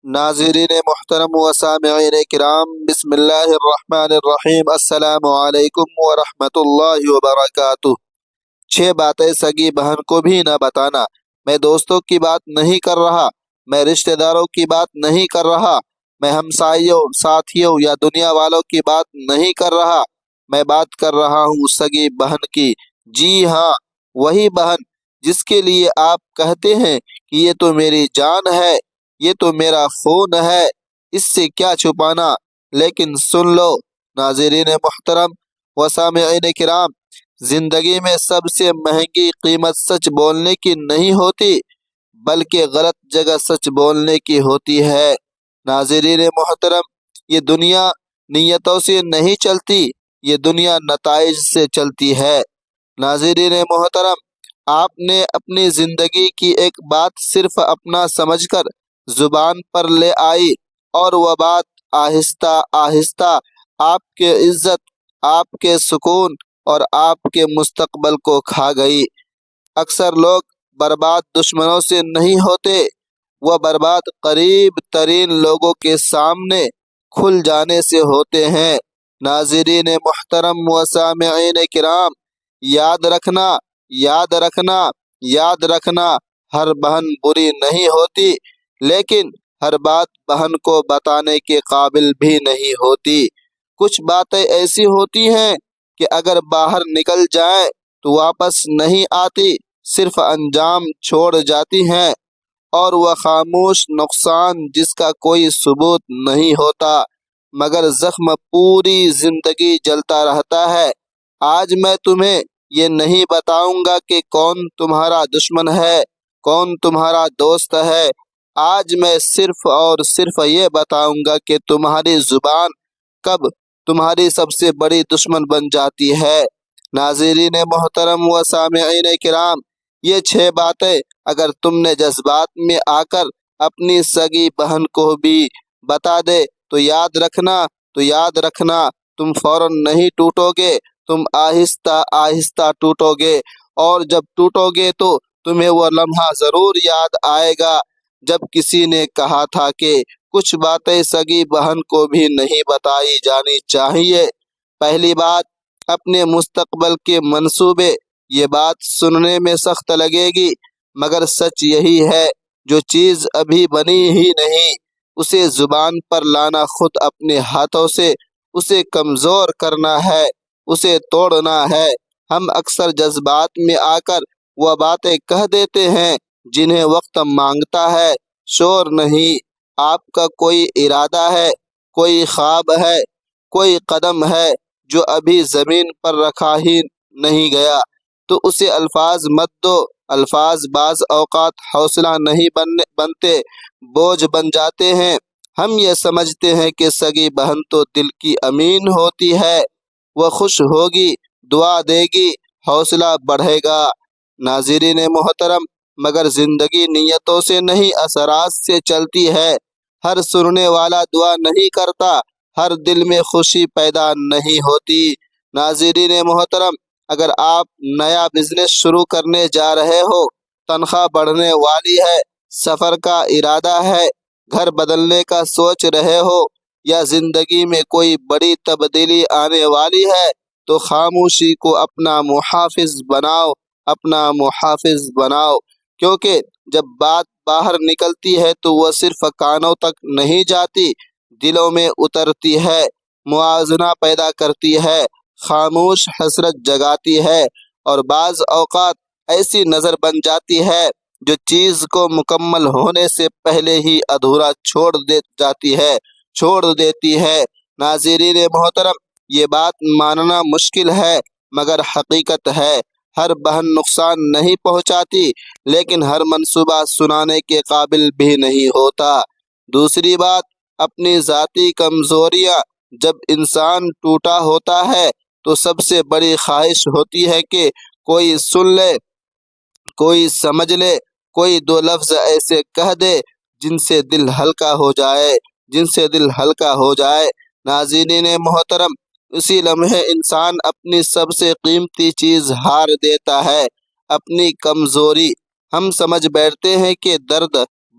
ناظرین محترم و سامعین کرام، بسم اللہ الرحمن الرحیم، السلام علیکم ورحمۃ اللہ وبرکاتہ۔ 6 باتیں سگی بہن کو بھی نہ بتانا۔ میں دوستوں کی بات نہیں کر رہا، میں رشتہ داروں کی بات نہیں کر رہا، میں ہمسائیوں، ساتھیوں یا دنیا والوں کی بات نہیں کر رہا، میں بات کر رہا ہوں سگی بہن کی۔ جی ہاں، وہی بہن جس کے لیے آپ کہتے ہیں کہ یہ تو میری جان ہے، یہ تو میرا خون ہے، اس سے کیا چھپانا۔ لیکن سن لو ناظرین محترم و سامعین کرام، زندگی میں سب سے مہنگی قیمت سچ بولنے کی نہیں ہوتی، بلکہ غلط جگہ سچ بولنے کی ہوتی ہے۔ ناظرین محترم، یہ دنیا نیتوں سے نہیں چلتی، یہ دنیا نتائج سے چلتی ہے۔ ناظرین محترم، آپ نے اپنی زندگی کی ایک بات صرف اپنا سمجھ کر زبان پر لے آئی، اور وہ بات آہستہ آہستہ آپ کے عزت، آپ کے سکون اور آپ کے مستقبل کو کھا گئی۔ اکثر لوگ برباد دشمنوں سے نہیں ہوتے، وہ برباد قریب ترین لوگوں کے سامنے کھل جانے سے ہوتے ہیں۔ ناظرین محترم و سامعین کرام، یاد رکھنا، یاد رکھنا، یاد رکھنا، ہر بہن بری نہیں ہوتی، لیکن ہر بات بہن کو بتانے کے قابل بھی نہیں ہوتی۔ کچھ باتیں ایسی ہوتی ہیں کہ اگر باہر نکل جائیں تو واپس نہیں آتی، صرف انجام چھوڑ جاتی ہیں، اور وہ خاموش نقصان جس کا کوئی ثبوت نہیں ہوتا، مگر زخم پوری زندگی جلتا رہتا ہے۔ آج میں تمہیں یہ نہیں بتاؤں گا کہ کون تمہارا دشمن ہے، کون تمہارا دوست ہے۔ آج میں صرف اور صرف یہ بتاؤں گا کہ تمہاری زبان کب تمہاری سب سے بڑی دشمن بن جاتی ہے۔ ناظرین محترم و سامعین کرام، یہ 6 باتیں اگر تم نے جذبات میں آ کر اپنی سگی بہن کو بھی بتا دے تو یاد رکھنا، تو یاد رکھنا، تم فوراً نہیں ٹوٹو گے، تم آہستہ آہستہ ٹوٹو گے، اور جب ٹوٹو گے تو تمہیں وہ لمحہ ضرور یاد آئے گا جب کسی نے کہا تھا کہ کچھ باتیں سگی بہن کو بھی نہیں بتائی جانی چاہیے۔ پہلی بات، اپنے مستقبل کے منصوبے۔ یہ بات سننے میں سخت لگے گی، مگر سچ یہی ہے، جو چیز ابھی بنی ہی نہیں، اسے زبان پر لانا خود اپنے ہاتھوں سے اسے کمزور کرنا ہے، اسے توڑنا ہے۔ ہم اکثر جذبات میں آ کر وہ باتیں کہہ دیتے ہیں جنہیں وقت مانگتا ہے، شور نہیں۔ آپ کا کوئی ارادہ ہے، کوئی خواب ہے، کوئی قدم ہے جو ابھی زمین پر رکھا ہی نہیں گیا، تو اسے الفاظ مت دو۔ الفاظ بعض اوقات حوصلہ نہیں بنتے، بوجھ بن جاتے ہیں۔ ہم یہ سمجھتے ہیں کہ سگی بہن تو دل کی امین ہوتی ہے، وہ خوش ہوگی، دعا دے گی، حوصلہ بڑھے گا۔ ناظرین محترم، مگر زندگی نیتوں سے نہیں، اثرات سے چلتی ہے۔ ہر سننے والا دعا نہیں کرتا، ہر دل میں خوشی پیدا نہیں ہوتی۔ ناظرین محترم، اگر آپ نیا بزنس شروع کرنے جا رہے ہو، تنخواہ بڑھنے والی ہے، سفر کا ارادہ ہے، گھر بدلنے کا سوچ رہے ہو، یا زندگی میں کوئی بڑی تبدیلی آنے والی ہے، تو خاموشی کو اپنا محافظ بناؤ، اپنا محافظ بناؤ، کیونکہ جب بات باہر نکلتی ہے تو وہ صرف کانوں تک نہیں جاتی، دلوں میں اترتی ہے، موازنہ پیدا کرتی ہے، خاموش حسرت جگاتی ہے، اور بعض اوقات ایسی نظر بن جاتی ہے جو چیز کو مکمل ہونے سے پہلے ہی ادھورا چھوڑ دیتی ہے۔ ناظرین محترم، یہ بات ماننا مشکل ہے، مگر حقیقت ہے۔ ہر بہن نقصان نہیں پہنچاتی، لیکن ہر منصوبہ سنانے کے قابل بھی نہیں ہوتا۔ دوسری بات، اپنی ذاتی کمزوریاں۔ جب انسان ٹوٹا ہوتا ہے تو سب سے بڑی خواہش ہوتی ہے کہ کوئی سن لے، کوئی سمجھ لے، کوئی 2 لفظ ایسے کہہ دے جن سے دل ہلکا ہو جائے، جن سے دل ہلکا ہو جائے۔ ناظرین محترم، اسی لمحے انسان اپنی سب سے قیمتی چیز ہار دیتا ہے، اپنی کمزوری۔ ہم سمجھ بیٹھتے ہیں کہ درد